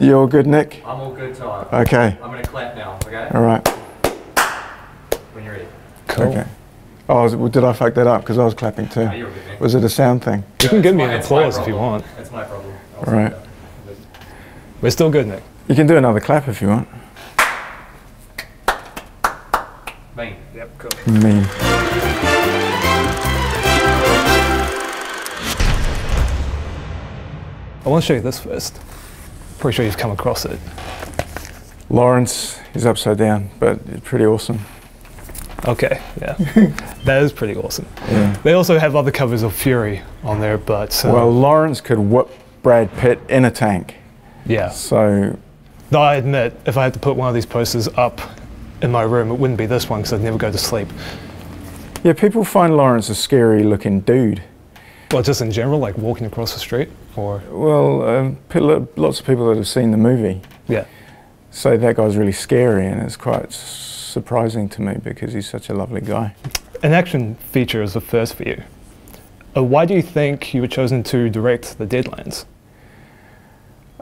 You all good, Nick? I'm all good, Toa. Okay. I'm going to clap now, okay? All right. When you're ready. Cool. Okay. Oh, did I fuck that up? Because I was clapping too. No, you're good, man. Was it a sound thing? You can give me an applause if you want. That's my problem. All right. We're still good, Nick. You can do another clap if you want. Mean. Yep, cool. Mean. I want to show you this first. Pretty sure you've come across it. Lawrence, he's upside down, but it's pretty awesome. Okay, yeah. That is pretty awesome. Yeah. They also have other covers of Fury on there, but... well, Lawrence could whip Brad Pitt in a tank. Yeah. So... Though I admit, if I had to put one of these posters up in my room, it wouldn't be this one because I'd never go to sleep. Yeah, people find Lawrence a scary looking dude. Well, just in general, like walking across the street, or... Well, lots of people that have seen the movie say that guy's really scary, and it's quite surprising to me because he's such a lovely guy. An action feature is the first for you. Why do you think you were chosen to direct The Deadlands?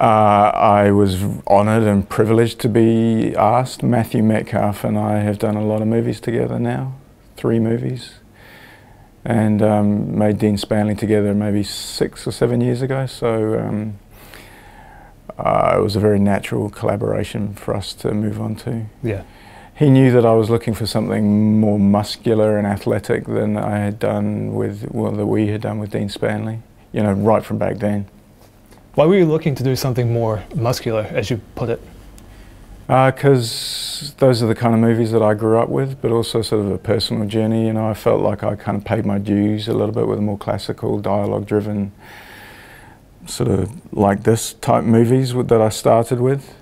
I was honoured and privileged to be asked. Matthew Metcalf and I have done a lot of movies together now, 3 movies. And made Dean Spanley together maybe 6 or 7 years ago, so it was a very natural collaboration for us to move on to. Yeah. He knew that I was looking for something more muscular and athletic than I had done with, well, that we had done with Dean Spanley, you know, right from back then. Why were you looking to do something more muscular, as you put it? Because those are the kind of movies that I grew up with, but also sort of a personal journey. You know, I felt like I kind of paid my dues a little bit with more classical, dialogue-driven, sort of like this type movies that I started with,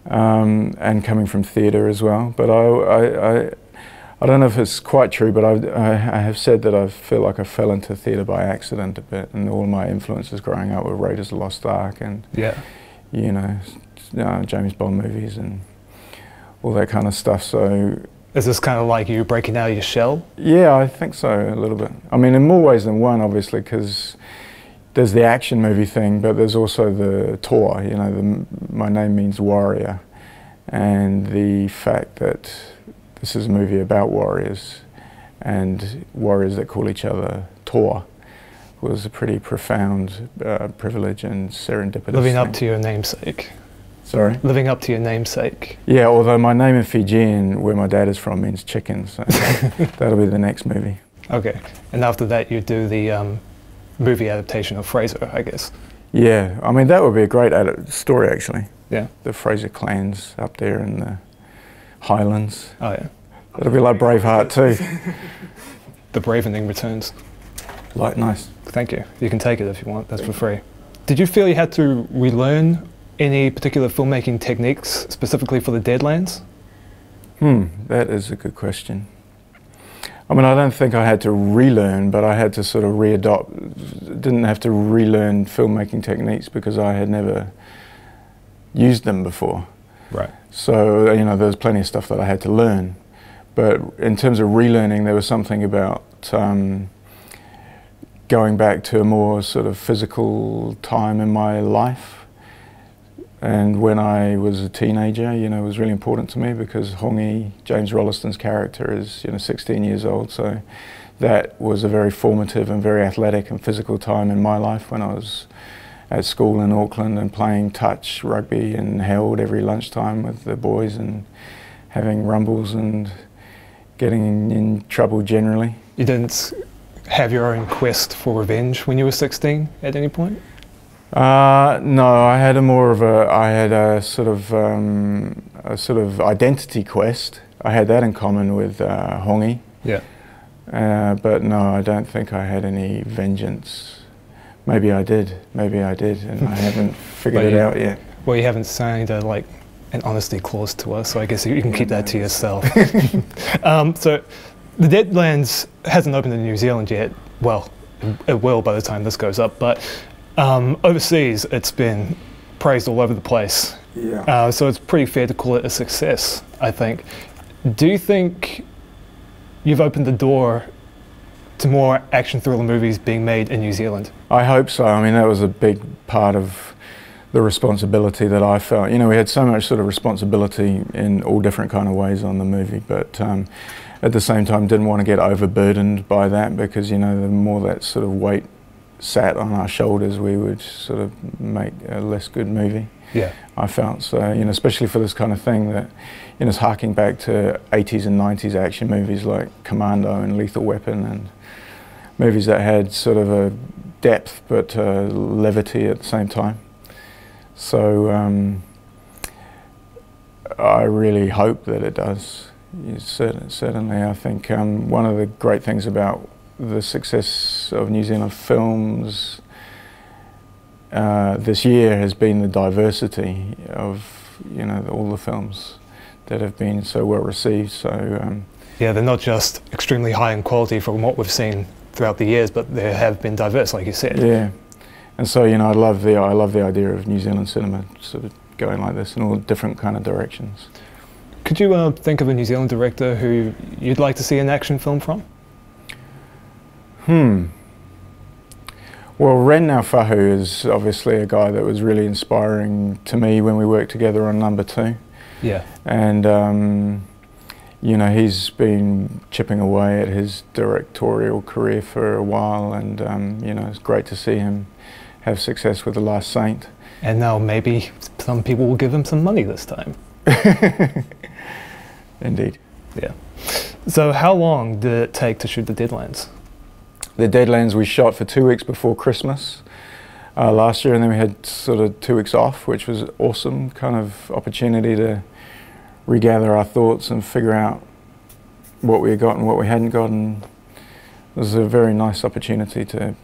and coming from theatre as well. But I don't know if it's quite true, but I have said that I feel like I fell into theatre by accident a bit, and all my influences growing up were Raiders of the Lost Ark and, you know, James Bond movies and all that kind of stuff. So is this kind of like you breaking out of your shell? Yeah, I think so, a little bit. I mean, in more ways than one, obviously, because there's the action movie thing, but there's also the Toa, you know, my name means warrior, and the fact that this is a movie about warriors and warriors that call each other Toa was a pretty profound privilege and serendipitous Living up thing. to your namesake. Sorry? Living up to your namesake. Yeah, although my name in Fijian, where my dad is from, means chicken, so that'll be the next movie. Okay, and after that you do the movie adaptation of Fraser, I guess. Yeah, I mean that would be a great story actually. Yeah. The Fraser clans up there in the Highlands. Oh yeah. It'll be like Braveheart too. The Braveheart returns. Like, nice. Thank you. You can take it if you want, that's for free. Did you feel you had to relearn any particular filmmaking techniques specifically for The Deadlands? That is a good question. I mean, I don't think I had to relearn, but I had to sort of readopt. Didn't have to relearn filmmaking techniques because I had never used them before. Right. So, you know, there's plenty of stuff that I had to learn. But in terms of relearning, there was something about going back to a more sort of physical time in my life. And when I was a teenager, you know, it was really important to me because Hongi, James Rolliston's character, is, you know, 16 years old. So that was a very formative and very athletic and physical time in my life when I was at school in Auckland and playing touch rugby and held every lunchtime with the boys and having rumbles and getting in trouble generally. You didn't have your own quest for revenge when you were 16 at any point? No, I had a sort of identity quest. I had that in common with Hongi. Yeah. But no, I don't think I had any vengeance. Maybe I did, and I haven't figured it out yet. Well, you haven't signed an honesty clause to us, so I guess you can keep that to yourself. So, The Deadlands hasn't opened in New Zealand yet. Well, it will by the time this goes up, but overseas it's been praised all over the place. Yeah. So it's pretty fair to call it a success, I think. Do you think you've opened the door to more action thriller movies being made in New Zealand? I hope so. I mean, that was a big part of the responsibility that I felt. You know, we had so much sort of responsibility in all different kind of ways on the movie, but at the same time didn't want to get overburdened by that, because, you know, the more that sort of weight sat on our shoulders, we would sort of make a less good movie. Yeah. I felt. So, you know, especially for this kind of thing that, you know, is harking back to 80s and 90s action movies like Commando and Lethal Weapon, and movies that had sort of a depth but levity at the same time. So I really hope that it does. Certainly, I think one of the great things about the success of New Zealand films this year has been the diversity of, you know, all the films that have been so well received. So yeah, they're not just extremely high in quality from what we've seen throughout the years, but they have been diverse, like you said. Yeah, and so, you know, I love the idea of New Zealand cinema sort of going like this in all different kind of directions. Could you think of a New Zealand director who you'd like to see an action film from? Well, Ren Naufahu is obviously a guy that was really inspiring to me when we worked together on Number 2. Yeah. And you know, he's been chipping away at his directorial career for a while, and you know, it's great to see him have success with The Last Saint. And now maybe some people will give him some money this time. Indeed. Yeah. So how long did it take to shoot the Deadlands? The Deadlands we shot for 2 weeks before Christmas last year, and then we had sort of 2 weeks off, which was awesome, kind of opportunity to regather our thoughts and figure out what we had got and what we hadn't got, and it was a very nice opportunity to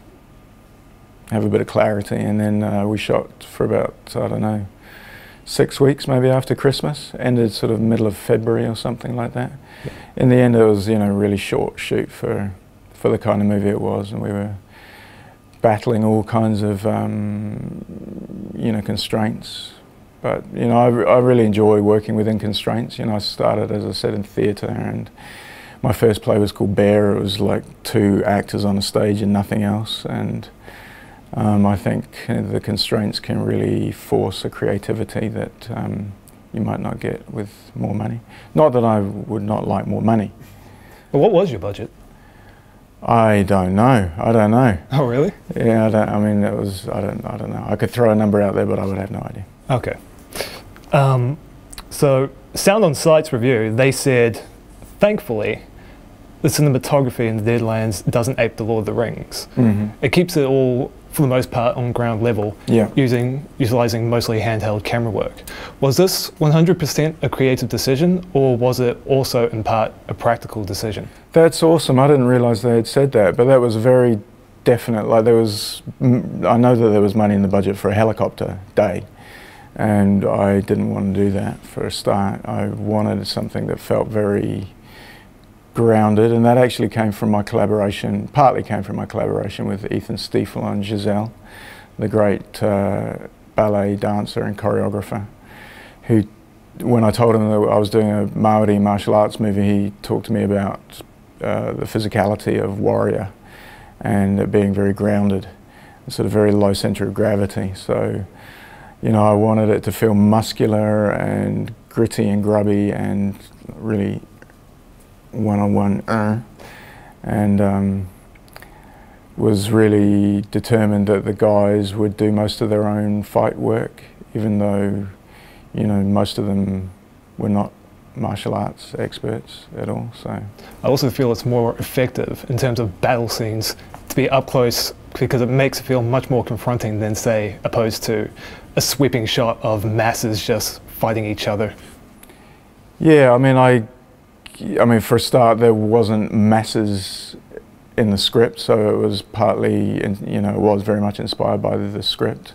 have a bit of clarity. And then we shot for about, I don't know, 6 weeks maybe after Christmas, ended sort of middle of February or something like that. Yeah. In the end, it was, you know, a really short shoot for the kind of movie it was, and we were battling all kinds of you know, constraints. But, you know, I really enjoy working within constraints. You know, I started, as I said, in theatre, and my first play was called Bear. It was like 2 actors on a stage and nothing else. And I think the constraints can really force a creativity that you might not get with more money. Not that I would not like more money. Well, what was your budget? I don't know. I don't know. Oh, really? Yeah, I mean, it was, I don't know. I could throw a number out there, but I would have no idea. Okay. So, Sound on Sight's review, they said, thankfully, the cinematography in the Deadlands doesn't ape the Lord of the Rings. Mm-hmm. It keeps it all, for the most part, on ground level, yeah, utilising mostly handheld camera work. Was this 100% a creative decision, or was it also in part a practical decision? That's awesome. I didn't realise they had said that, but that was very definite. Like, there was, I know that there was money in the budget for a helicopter day, and I didn't want to do that for a start. I wanted something that felt very grounded, and that actually came from my collaboration, partly came from my collaboration with Ethan Stiefel and Giselle, the great ballet dancer and choreographer, who, when I told him that I was doing a Māori martial arts movie, he talked to me about the physicality of Warrior and it being very grounded, sort of very low centre of gravity. So, you know, I wanted it to feel muscular and gritty and grubby and really one-on-one, and was really determined that the guys would do most of their own fight work, even though, you know, most of them were not martial arts experts at all. So I also feel it's more effective in terms of battle scenes to be up close, because it makes it feel much more confronting than, say, opposed to a sweeping shot of masses just fighting each other. Yeah, I mean, for a start, there wasn't masses in the script, so it was partly, you know, it was very much inspired by the script.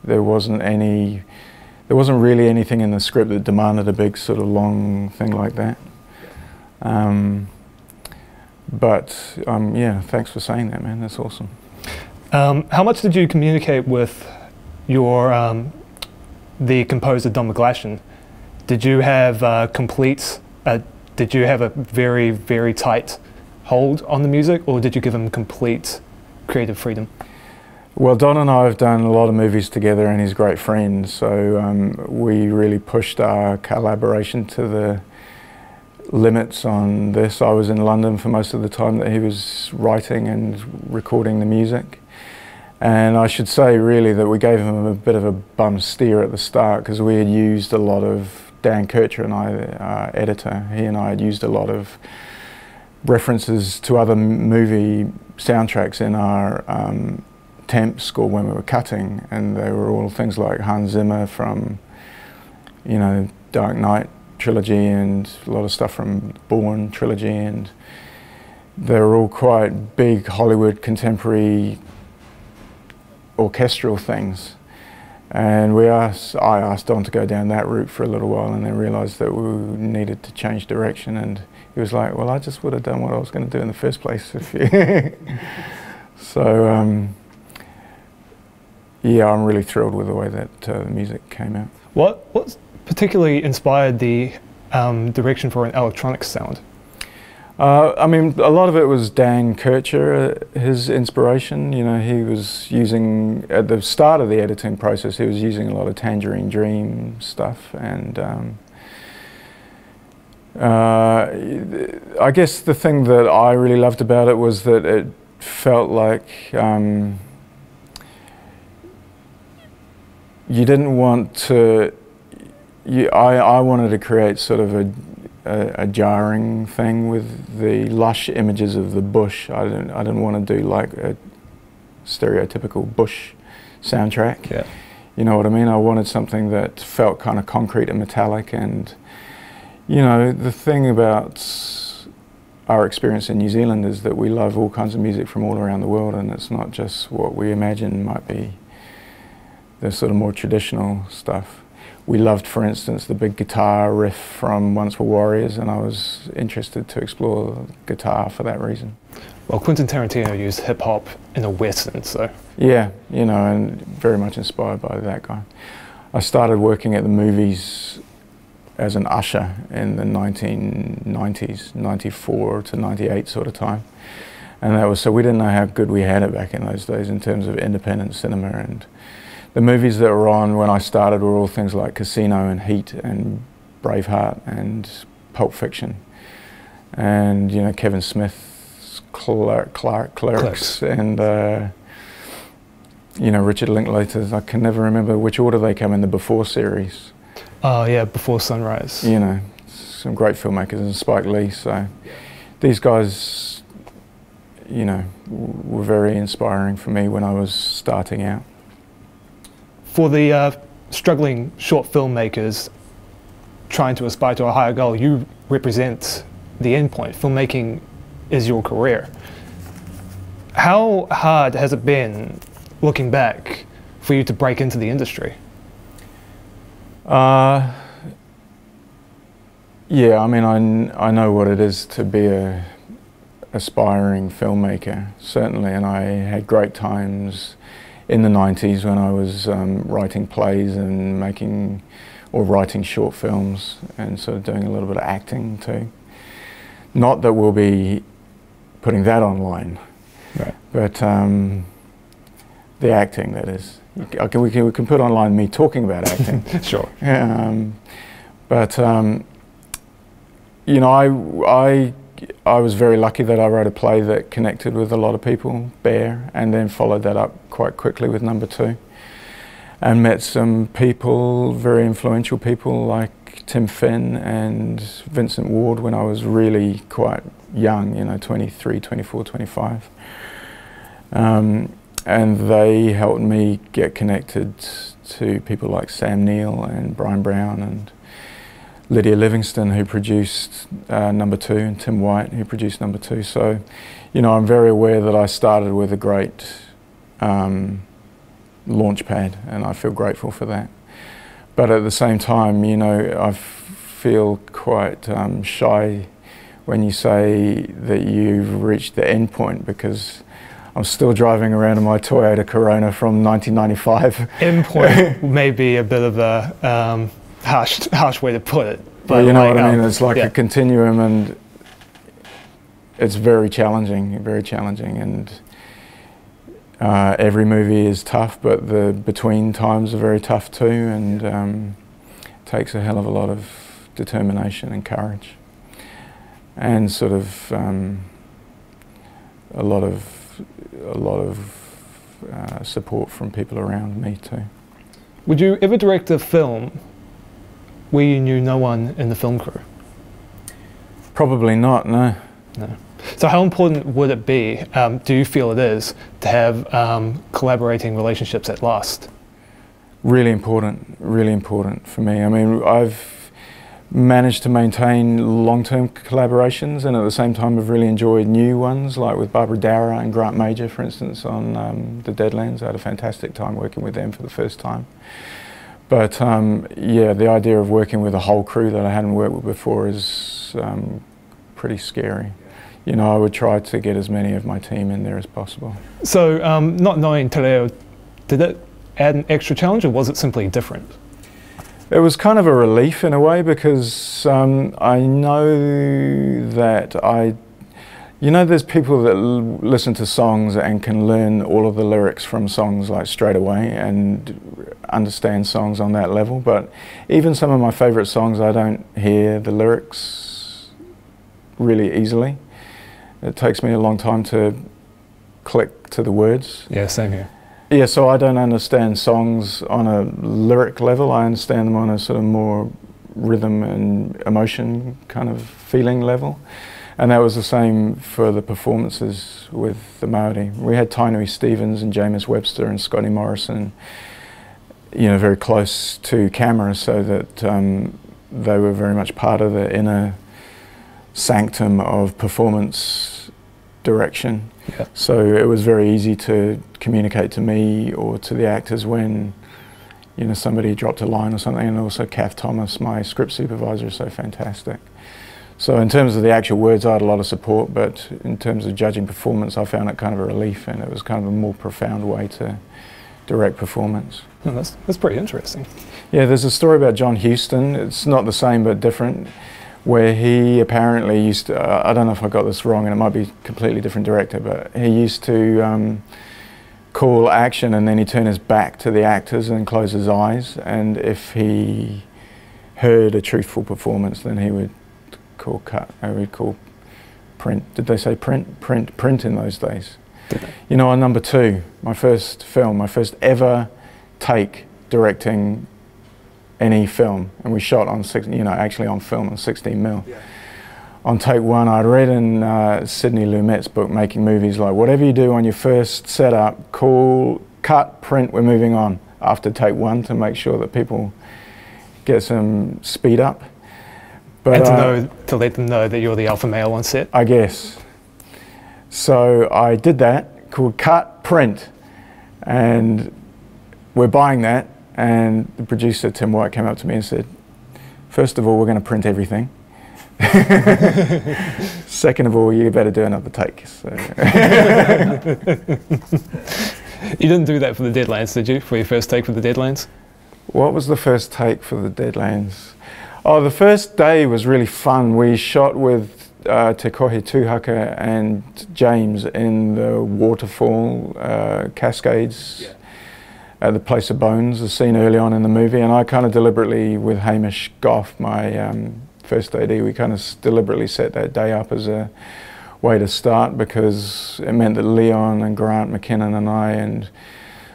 There wasn't really anything in the script that demanded a big sort of long thing like that. Yeah, thanks for saying that, man. That's awesome. How much did you communicate with your the composer Don McGlashan? Did you have did you have a very, very tight hold on the music, or did you give him complete creative freedom? Well, Don and I have done a lot of movies together, and he's a great friend, so we really pushed our collaboration to the limits on this. I was in London for most of the time that he was writing and recording the music. And I should say really that we gave him a bit of a bum steer at the start, because we had used a lot of, Dan Kircher and I, our editor, he and I had used a lot of references to other movie soundtracks in our temp score when we were cutting, and they were all things like Hans Zimmer from, you know, Dark Knight trilogy, and a lot of stuff from Bourne trilogy, and they were all quite big Hollywood contemporary orchestral things. And I asked Don to go down that route for a little while, and then realised that we needed to change direction, and he was like, well, I just would have done what I was going to do in the first place if you so yeah, I'm really thrilled with the way that the music came out. What particularly inspired the direction for an electronic sound? I mean, a lot of it was Dan Kircher, his inspiration. You know, he was using, at the start of the editing process, he was using a lot of Tangerine Dream stuff, and I guess the thing that I really loved about it was that it felt like you didn't want to, I wanted to create sort of a jarring thing with the lush images of the bush. I didn't want to do like a stereotypical bush soundtrack. Yeah. You know what I mean? I wanted something that felt kind of concrete and metallic, and you know, the thing about our experience in New Zealand is that we love all kinds of music from all around the world, and it's not just what we imagine might be the sort of more traditional stuff. We loved, for instance, the big guitar riff from Once Were Warriors, and I was interested to explore guitar for that reason. Well, Quentin Tarantino used hip-hop in a western, so... Yeah, you know, and very much inspired by that guy. I started working at the movies as an usher in the 1990s, 94 to 98 sort of time. And that was, so we didn't know how good we had it back in those days in terms of independent cinema, and the movies that were on when I started were all things like Casino and Heat and Braveheart and Pulp Fiction, and you know, Kevin Smith's Clerks, and you know, Richard Linklater's, I can never remember which order they come in, the Before series. Oh yeah, Before Sunrise. You know, some great filmmakers, and Spike Lee, so these guys, you know, were very inspiring for me when I was starting out. For the struggling short filmmakers trying to aspire to a higher goal, you represent the end point. Filmmaking is your career. How hard has it been, looking back, for you to break into the industry? Yeah, I mean, I know what it is to be a aspiring filmmaker, certainly, and I had great times in the 90s when I was writing plays and making, or writing short films, and sort of doing a little bit of acting too. Not that we'll be putting that online, right, but the acting, that is. We can put online me talking about acting. Sure. But you know, I was very lucky that I wrote a play that connected with a lot of people, Bear, and then followed that up quite quickly with number 2, and met some people, very influential people like Tim Finn and Vincent Ward when I was really quite young, you know, 23, 24, 25. And they helped me get connected to people like Sam Neill and Brian Brown and Lydia Livingston, who produced number 2, and Tim White, who produced number 2. So, you know, I'm very aware that I started with a great launch pad, and I feel grateful for that. But at the same time, you know, I feel quite shy when you say that you've reached the end point, because I'm still driving around in my Toyota Corona from 1995. End point may be a bit of a harsh way to put it. But well, you know what I mean? It's like a continuum, and it's very challenging, and Every movie is tough, but the between times are very tough too, and takes a hell of a lot of determination and courage, and sort of a lot of support from people around me too. Would you ever direct a film where you knew no one in the film crew? Probably not, no. No. So how important would it be, do you feel it is, to have collaborating relationships at last? Really important for me. I mean, I've managed to maintain long-term collaborations, and at the same time I've really enjoyed new ones, like with Barbara Dara and Grant Major, for instance, on The Deadlands. I had a fantastic time working with them for the first time. But yeah, the idea of working with a whole crew that I hadn't worked with before is pretty scary. You know, I would try to get as many of my team in there as possible. So, not knowing te reo, did it add an extra challenge, or was it simply different? It was kind of a relief in a way, because I know that you know, there's people that listen to songs and can learn all of the lyrics from songs like straight away and understand songs on that level, but even some of my favourite songs, I don't hear the lyrics really easily. It takes me a long time to click to the words. Yeah, same here. Yeah, so I don't understand songs on a lyric level. I understand them on a sort of more rhythm and emotion kind of feeling level. And that was the same for the performances with the Māori. We had Tainui Stevens and Jameis Webster and Scotty Morrison, you know, very close to camera, so that they were very much part of the inner sanctum of performance direction. Yeah. So it was very easy to communicate to me or to the actors when, you know, somebody dropped a line or something, and also Kath Thomas, my script supervisor, is so fantastic. So in terms of the actual words, I had a lot of support, but in terms of judging performance, I found it kind of a relief, and it was kind of a more profound way to direct performance. Oh, that's pretty interesting. Yeah, there's a story about John Huston. It's not the same but different, where he apparently used to, I don't know if I got this wrong, and it might be a completely different director, but he used to call action, and then he'd turn his back to the actors and close his eyes, and if he heard a truthful performance, then he would call cut, or he'd call print. Did they say print? Print in those days. You know, on number 2, my first film, my first ever take directing any film, and we shot on actually on film on 16mm. Yeah. On take 1, I'd read in Sidney Lumet's book, Making Movies, like, whatever you do on your first setup, call, cut, print, we're moving on after take 1, to make sure that people get some speed up. But, and to let them know that you're the alpha male on set? I guess. So I did that, called cut, print, and we're buying that. And the producer, Tim White, came up to me and said, first of all, we're going to print everything. Second of all, you better do another take. So. You didn't do that for the Deadlands, did you? For your first take for the Deadlands? What was the first take for the Deadlands? Oh, the first day was really fun. We shot with Te Kohe Tūhaka and James in the waterfall cascades. Yeah. At the Place of Bones, the scene early on in the movie, and I kind of deliberately, with Hamish Goff, my first AD, we kind of deliberately set that day up as a way to start, because it meant that Leon and Grant McKinnon and I and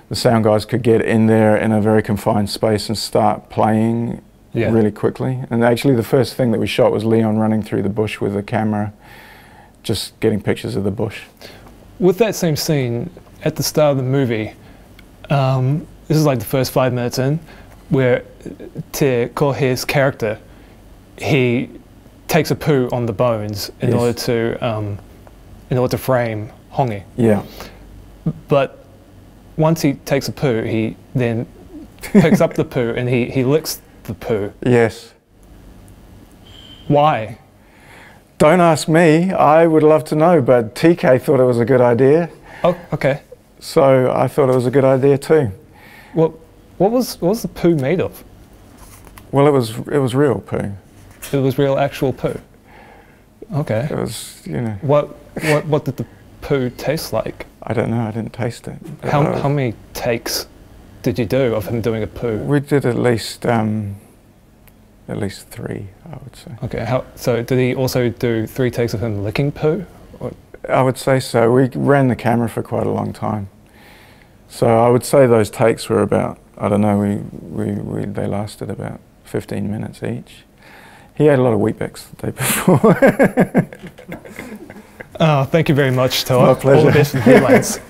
the sound guys could get in there in a very confined space and start playing really quickly. And actually the first thing that we shot was Leon running through the bush with a camera, just getting pictures of the bush. With that same scene, at the start of the movie, this is like the first 5 minutes in, where Te Kohe's character, he takes a poo on the bones in order to frame Hongi. Yeah. But once he takes a poo, he then picks up the poo and he licks the poo. Yes. Why? Don't ask me. I would love to know, but TK thought it was a good idea. Oh, okay. So I thought it was a good idea too. Well, what was the poo made of? Well, it was real poo. It was real actual poo. Okay. It was, you know. What did the poo taste like? I don't know, I didn't taste it. How many takes did you do of him doing a poo? We did at least 3, I would say. Okay, so did he also do 3 takes of him licking poo? Or? I would say so. We ran the camera for quite a long time. So I would say those takes were about, I don't know, they lasted about 15 minutes each. He ate a lot of Weet-Bix the day before. Oh, thank you very much, Toa. My pleasure. All the best in the Vietlands.